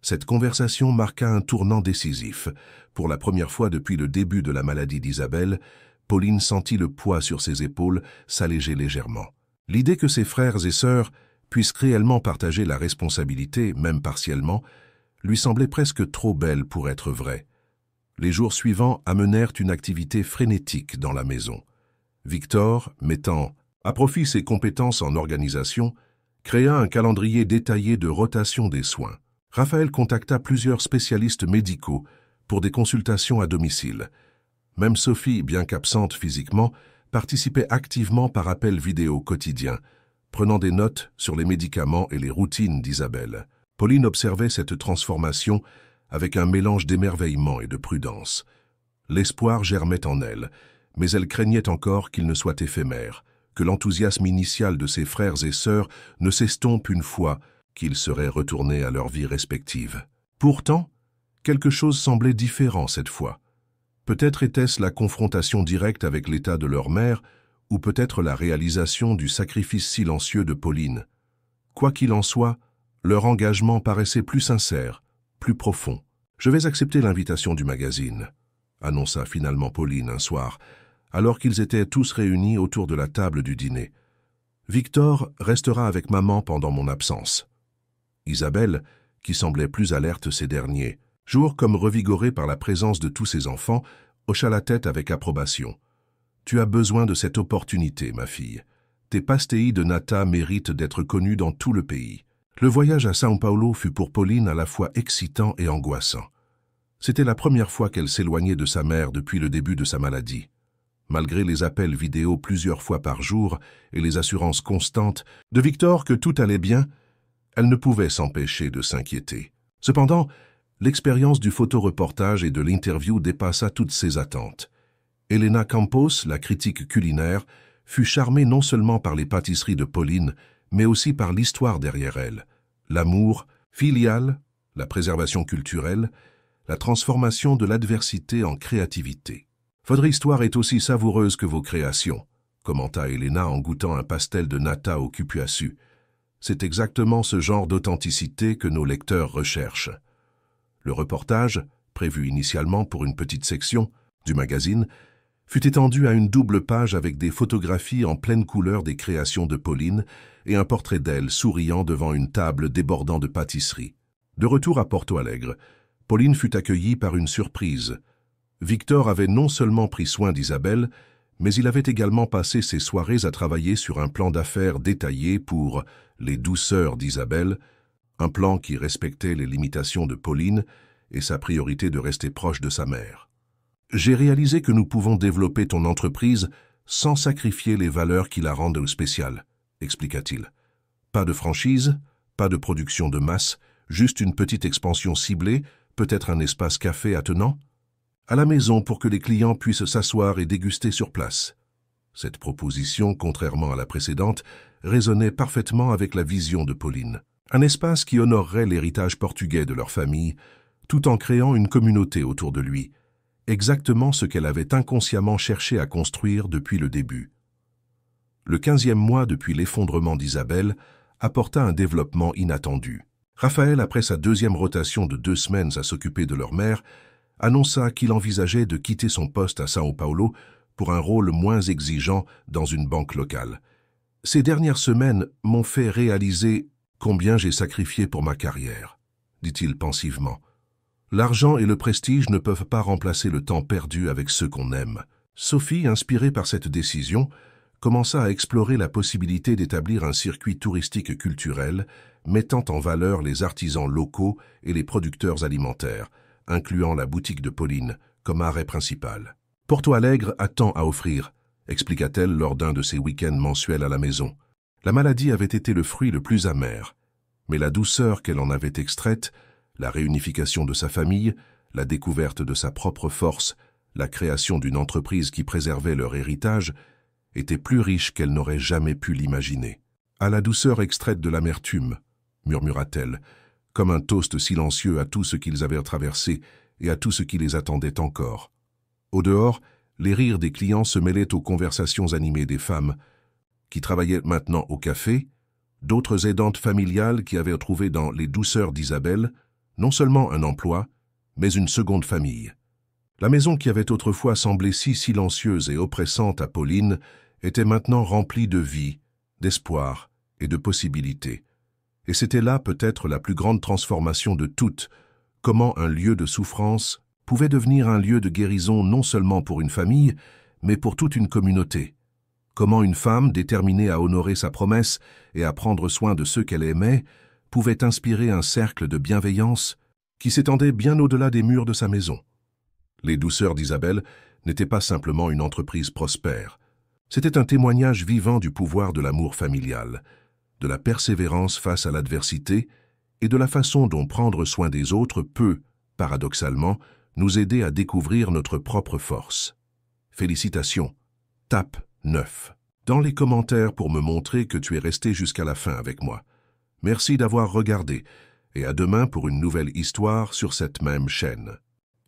Cette conversation marqua un tournant décisif. Pour la première fois depuis le début de la maladie d'Isabelle, Pauline sentit le poids sur ses épaules s'alléger légèrement. L'idée que ses frères et sœurs puissent réellement partager la responsabilité, même partiellement, lui semblait presque trop belle pour être vraie. Les jours suivants amenèrent une activité frénétique dans la maison. Victor, mettant à profit ses compétences en organisation, créa un calendrier détaillé de rotation des soins. Raphaël contacta plusieurs spécialistes médicaux pour des consultations à domicile. Même Sophie, bien qu'absente physiquement, participait activement par appel vidéo quotidien, prenant des notes sur les médicaments et les routines d'Isabelle. Pauline observait cette transformation avec un mélange d'émerveillement et de prudence. L'espoir germait en elle, mais elle craignait encore qu'il ne soit éphémère, que l'enthousiasme initial de ses frères et sœurs ne s'estompe une fois qu'ils seraient retournés à leur vie respective. Pourtant, quelque chose semblait différent cette fois. Peut-être était-ce la confrontation directe avec l'état de leur mère, ou peut-être la réalisation du sacrifice silencieux de Pauline. Quoi qu'il en soit, leur engagement paraissait plus sincère, plus profond. « Je vais accepter l'invitation du magazine », annonça finalement Pauline un soir, alors qu'ils étaient tous réunis autour de la table du dîner. « Victor restera avec maman pendant mon absence. » Isabelle, qui semblait plus alerte ces derniers jours, comme revigorée par la présence de tous ses enfants, hocha la tête avec approbation. « Tu as besoin de cette opportunité, ma fille. Tes pastéis de nata méritent d'être connus dans tout le pays. » Le voyage à São Paulo fut pour Pauline à la fois excitant et angoissant. C'était la première fois qu'elle s'éloignait de sa mère depuis le début de sa maladie. Malgré les appels vidéo plusieurs fois par jour et les assurances constantes de Victor que tout allait bien, elle ne pouvait s'empêcher de s'inquiéter. Cependant, l'expérience du photoreportage et de l'interview dépassa toutes ses attentes. Helena Campos, la critique culinaire, fut charmée non seulement par les pâtisseries de Pauline, mais aussi par l'histoire derrière elle, l'amour filial, la préservation culturelle, la transformation de l'adversité en créativité. « Votre histoire est aussi savoureuse que vos créations », commenta Helena en goûtant un pastel de nata au cupuaçu. C'est exactement ce genre d'authenticité que nos lecteurs recherchent. Le reportage, prévu initialement pour une petite section du magazine, fut étendu à une double page avec des photographies en pleine couleur des créations de Pauline et un portrait d'elle souriant devant une table débordant de pâtisseries. De retour à Porto Alegre, Pauline fut accueillie par une surprise. Victor avait non seulement pris soin d'Isabelle, mais il avait également passé ses soirées à travailler sur un plan d'affaires détaillé pour les douceurs d'Isabelle, un plan qui respectait les limitations de Pauline et sa priorité de rester proche de sa mère. « J'ai réalisé que nous pouvons développer ton entreprise sans sacrifier les valeurs qui la rendent spéciale, » expliqua-t-il. « Pas de franchise, pas de production de masse, juste une petite expansion ciblée, peut-être un espace café attenant, à la maison pour que les clients puissent s'asseoir et déguster sur place. » Cette proposition, contrairement à la précédente, résonnait parfaitement avec la vision de Pauline. Un espace qui honorerait l'héritage portugais de leur famille, tout en créant une communauté autour de lui, exactement ce qu'elle avait inconsciemment cherché à construire depuis le début. Le 15e mois depuis l'effondrement d'Isabelle apporta un développement inattendu. Raphaël, après sa deuxième rotation de 2 semaines à s'occuper de leur mère, annonça qu'il envisageait de quitter son poste à São Paulo pour un rôle moins exigeant dans une banque locale. « Ces dernières semaines m'ont fait réaliser combien j'ai sacrifié pour ma carrière, » dit-il pensivement. « L'argent et le prestige ne peuvent pas remplacer le temps perdu avec ceux qu'on aime. » Sophie, inspirée par cette décision, commença à explorer la possibilité d'établir un circuit touristique culturel mettant en valeur les artisans locaux et les producteurs alimentaires, incluant la boutique de Pauline comme arrêt principal. « Porto Alegre a tant à offrir », expliqua-t-elle lors d'un de ses week-ends mensuels à la maison. La maladie avait été le fruit le plus amer, mais la douceur qu'elle en avait extraite, la réunification de sa famille, la découverte de sa propre force, la création d'une entreprise qui préservait leur héritage, était plus riche qu'elle n'aurait jamais pu l'imaginer. « À la douceur extraite de l'amertume », murmura-t-elle, comme un toast silencieux à tout ce qu'ils avaient traversé et à tout ce qui les attendait encore. Au dehors, les rires des clients se mêlaient aux conversations animées des femmes, qui travaillaient maintenant au café, d'autres aidantes familiales qui avaient trouvé dans les douceurs d'Isabelle non seulement un emploi, mais une seconde famille. La maison qui avait autrefois semblé si silencieuse et oppressante à Pauline était maintenant remplie de vie, d'espoir et de possibilités. Et c'était là peut-être la plus grande transformation de toutes, comment un lieu de souffrance pouvait devenir un lieu de guérison non seulement pour une famille, mais pour toute une communauté. Comment une femme, déterminée à honorer sa promesse et à prendre soin de ceux qu'elle aimait, pouvait inspirer un cercle de bienveillance qui s'étendait bien au-delà des murs de sa maison. Les douceurs d'Isabelle n'étaient pas simplement une entreprise prospère. C'était un témoignage vivant du pouvoir de l'amour familial, de la persévérance face à l'adversité et de la façon dont prendre soin des autres peut, paradoxalement, nous aider à découvrir notre propre force. Félicitations. Tape 9 dans les commentaires pour me montrer que tu es resté jusqu'à la fin avec moi. Merci d'avoir regardé et à demain pour une nouvelle histoire sur cette même chaîne.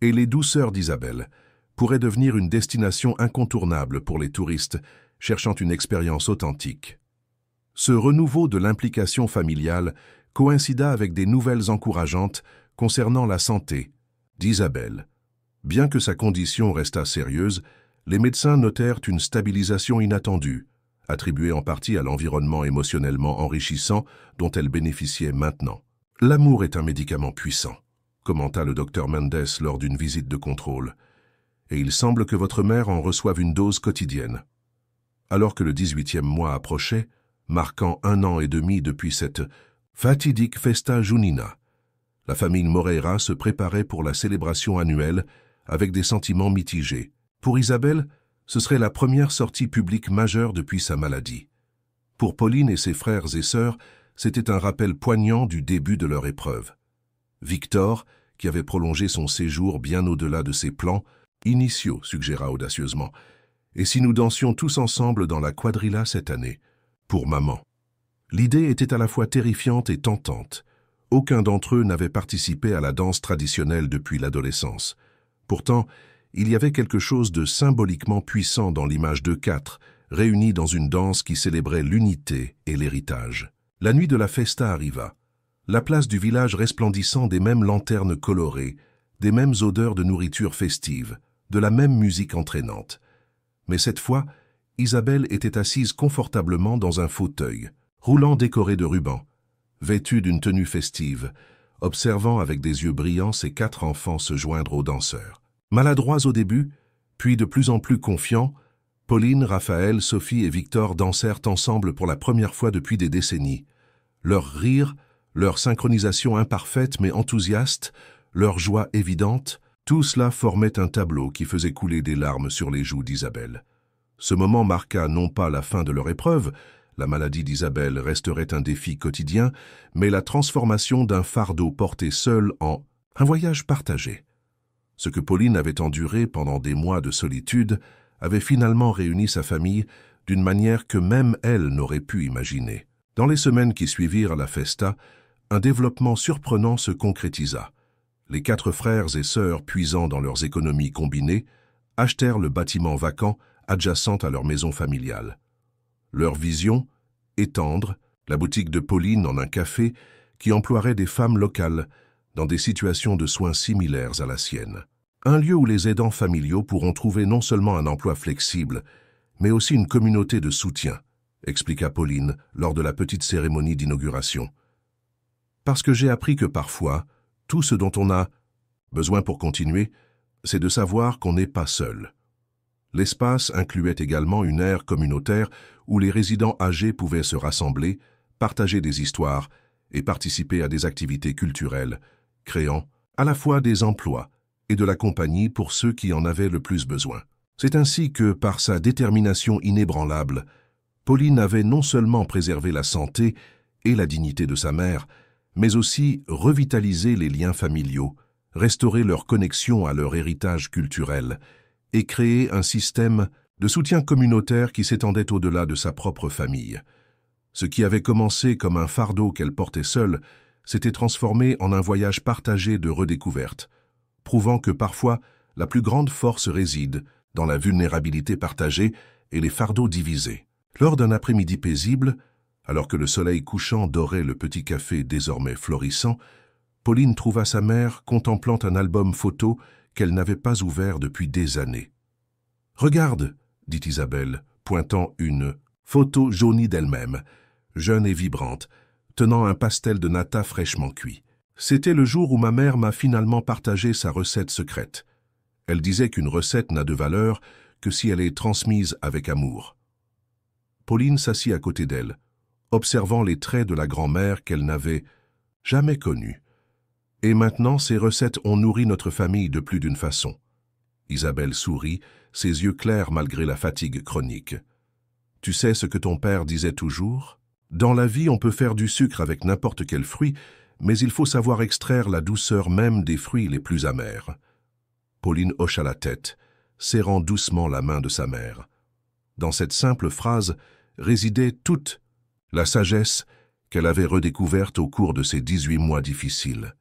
Et les douceurs d'Isabelle pourraient devenir une destination incontournable pour les touristes cherchant une expérience authentique. Ce renouveau de l'implication familiale coïncida avec des nouvelles encourageantes concernant la santé d'Isabelle. Bien que sa condition restât sérieuse, les médecins notèrent une stabilisation inattendue, attribuée en partie à l'environnement émotionnellement enrichissant dont elle bénéficiait maintenant. L'amour est un médicament puissant, commenta le docteur Mendes lors d'une visite de contrôle, et il semble que votre mère en reçoive une dose quotidienne. Alors que le 18e mois approchait, marquant 1 an et demi depuis cette fatidique festa junina, la famille Moreira se préparait pour la célébration annuelle avec des sentiments mitigés. Pour Isabelle, ce serait la première sortie publique majeure depuis sa maladie. Pour Pauline et ses frères et sœurs, c'était un rappel poignant du début de leur épreuve. Victor, qui avait prolongé son séjour bien au-delà de ses plans initiaux, suggéra audacieusement. Et si nous dansions tous ensemble dans la quadrilla cette année, pour maman? L'idée était à la fois terrifiante et tentante. Aucun d'entre eux n'avait participé à la danse traditionnelle depuis l'adolescence. Pourtant, il y avait quelque chose de symboliquement puissant dans l'image de 4, réunis dans une danse qui célébrait l'unité et l'héritage. La nuit de la festa arriva. La place du village resplendissant des mêmes lanternes colorées, des mêmes odeurs de nourriture festive, de la même musique entraînante. Mais cette fois, Isabelle était assise confortablement dans un fauteuil, roulant décoré de rubans, vêtue d'une tenue festive, observant avec des yeux brillants ses 4 enfants se joindre aux danseurs. Maladroits au début, puis de plus en plus confiants, Pauline, Raphaël, Sophie et Victor dansèrent ensemble pour la première fois depuis des décennies. Leur rire, leur synchronisation imparfaite mais enthousiaste, leur joie évidente, tout cela formait un tableau qui faisait couler des larmes sur les joues d'Isabelle. Ce moment marqua non pas la fin de leur épreuve, la maladie d'Isabelle resterait un défi quotidien, mais la transformation d'un fardeau porté seul en un voyage partagé. Ce que Pauline avait enduré pendant des mois de solitude avait finalement réuni sa famille d'une manière que même elle n'aurait pu imaginer. Dans les semaines qui suivirent la festa, un développement surprenant se concrétisa. Les 4 frères et sœurs, puisant dans leurs économies combinées, achetèrent le bâtiment vacant adjacent à leur maison familiale. Leur vision, étendre la boutique de Pauline en un café qui emploierait des femmes locales dans des situations de soins similaires à la sienne. Un lieu où les aidants familiaux pourront trouver non seulement un emploi flexible, mais aussi une communauté de soutien, expliqua Pauline lors de la petite cérémonie d'inauguration. Parce que j'ai appris que parfois, tout ce dont on a besoin pour continuer, c'est de savoir qu'on n'est pas seul. L'espace incluait également une aire communautaire où les résidents âgés pouvaient se rassembler, partager des histoires et participer à des activités culturelles, créant à la fois des emplois et de la compagnie pour ceux qui en avaient le plus besoin. C'est ainsi que, par sa détermination inébranlable, Pauline avait non seulement préservé la santé et la dignité de sa mère, mais aussi revitalisé les liens familiaux, restauré leur connexion à leur héritage culturel et créé un système de soutien communautaire qui s'étendait au-delà de sa propre famille. Ce qui avait commencé comme un fardeau qu'elle portait seule s'était transformé en un voyage partagé de redécouverte, prouvant que parfois la plus grande force réside dans la vulnérabilité partagée et les fardeaux divisés. Lors d'un après-midi paisible, alors que le soleil couchant dorait le petit café désormais florissant, Pauline trouva sa mère contemplant un album photo qu'elle n'avait pas ouvert depuis des années. « Regarde !» dit Isabelle, pointant une photo jaunie d'elle-même, jeune et vibrante, tenant un pastel de nata fraîchement cuit. C'était le jour où ma mère m'a finalement partagé sa recette secrète. Elle disait qu'une recette n'a de valeur que si elle est transmise avec amour. Pauline s'assit à côté d'elle, observant les traits de la grand-mère qu'elle n'avait jamais connue. Et maintenant, ces recettes ont nourri notre famille de plus d'une façon. Isabelle sourit, ses yeux clairs malgré la fatigue chronique. Tu sais ce que ton père disait toujours? Dans la vie, on peut faire du sucre avec n'importe quel fruit, mais il faut savoir extraire la douceur même des fruits les plus amers. Pauline hocha la tête, serrant doucement la main de sa mère. Dans cette simple phrase résidait toute la sagesse qu'elle avait redécouverte au cours de ces 18 mois difficiles.